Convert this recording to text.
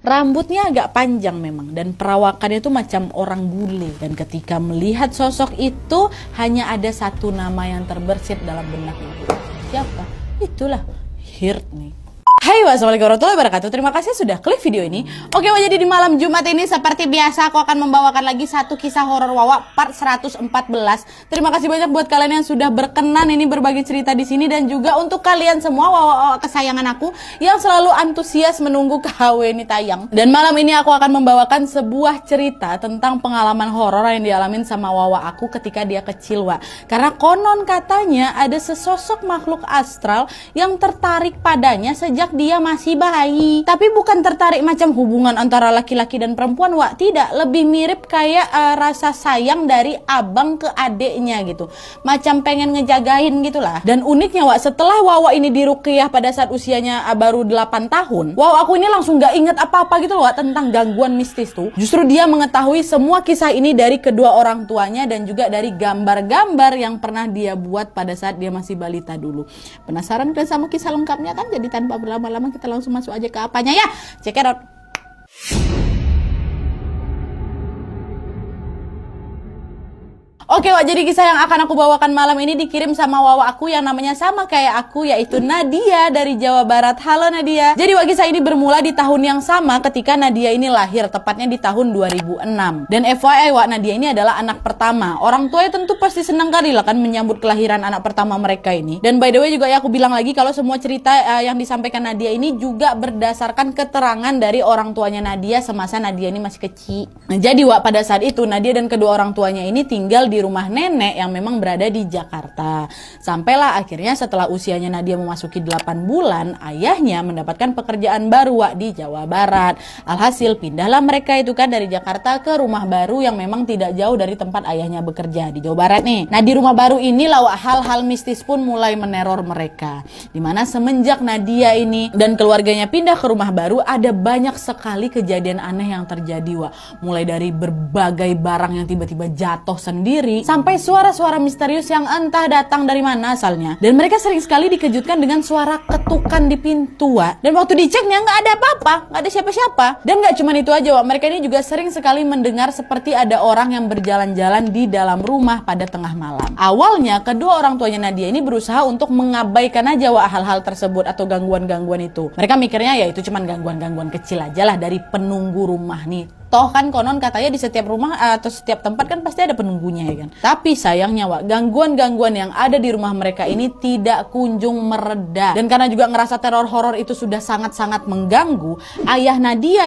Rambutnya agak panjang memang dan perawakannya itu macam orang bule. Dan ketika melihat sosok itu hanya ada satu nama yang terbersit dalam benak ibu. Siapa? Itulah Hirtnik. Hai, wassalamualaikum warahmatullahi wabarakatuh. Terima kasih sudah klik video ini. Oke, jadi di malam Jumat ini seperti biasa aku akan membawakan lagi satu kisah horor Wawa part 114. Terima kasih banyak buat kalian yang sudah berkenan ini berbagi cerita di sini, dan juga untuk kalian semua Wawa kesayangan aku yang selalu antusias menunggu KW ini tayang. Dan malam ini aku akan membawakan sebuah cerita tentang pengalaman horor yang dialamin sama Wawa aku ketika dia kecil, Wak. Karena konon katanya ada sesosok makhluk astral yang tertarik padanya sejak dia masih bayi. Tapi bukan tertarik macam hubungan antara laki-laki dan perempuan, Wak. Tidak, lebih mirip kayak rasa sayang dari abang ke adeknya gitu. Macam pengen ngejagain gitulah. Dan uniknya, Wak, setelah Wawa ini diruqyah pada saat usianya baru 8 tahun, Wawa aku ini langsung gak inget apa-apa gitu loh, Wak, tentang gangguan mistis tuh. Justru dia mengetahui semua kisah ini dari kedua orang tuanya dan juga dari gambar-gambar yang pernah dia buat pada saat dia masih balita dulu. Penasaran kan sama kisah lengkapnya kan? Jadi tanpa berlama-lama kita langsung masuk aja ke apanya ya. Check it out. Oke, Wak, jadi kisah yang akan aku bawakan malam ini dikirim sama Wawa aku yang namanya sama kayak aku, yaitu Nadia dari Jawa Barat. Halo Nadia. Jadi, Wak, kisah ini bermula di tahun yang sama ketika Nadia ini lahir, tepatnya di tahun 2006. Dan FYI, Wak, Nadia ini adalah anak pertama. Orang tuanya tentu pasti senang kali lah kan menyambut kelahiran anak pertama mereka ini. Dan by the way juga ya aku bilang lagi kalau semua cerita yang disampaikan Nadia ini juga berdasarkan keterangan dari orang tuanya Nadia semasa Nadia ini masih kecil. Nah, jadi, Wak, pada saat itu Nadia dan kedua orang tuanya ini tinggal di rumah nenek yang memang berada di Jakarta. Sampailah akhirnya setelah usianya Nadia memasuki 8 bulan, ayahnya mendapatkan pekerjaan baru, Wak, di Jawa Barat. Alhasil pindahlah mereka itu kan dari Jakarta ke rumah baru yang memang tidak jauh dari tempat ayahnya bekerja di Jawa Barat nih. Nah, di rumah baru inilah, Wak, hal-hal mistis pun mulai meneror mereka. Dimana semenjak Nadia ini dan keluarganya pindah ke rumah baru, ada banyak sekali kejadian aneh yang terjadi, Wak. Mulai dari berbagai barang yang tiba-tiba jatuh sendiri sampai suara-suara misterius yang entah datang dari mana asalnya. Dan mereka sering sekali dikejutkan dengan suara ketukan di pintu, Wak. Dan waktu diceknya nggak ada apa-apa, nggak ada siapa-siapa. Dan nggak cuma itu aja, Wak. Mereka ini juga sering sekali mendengar seperti ada orang yang berjalan-jalan di dalam rumah pada tengah malam. Awalnya kedua orang tuanya Nadia ini berusaha untuk mengabaikan aja, Wak, hal-hal tersebut atau gangguan-gangguan itu. Mereka mikirnya ya itu cuman gangguan-gangguan kecil aja lah dari penunggu rumah nih. Toh kan konon katanya di setiap rumah atau setiap tempat kan pasti ada penunggunya ya kan. Tapi sayangnya, Wak, gangguan-gangguan yang ada di rumah mereka ini tidak kunjung mereda. Dan karena juga ngerasa teror horor itu sudah sangat-sangat mengganggu, ayah Nadia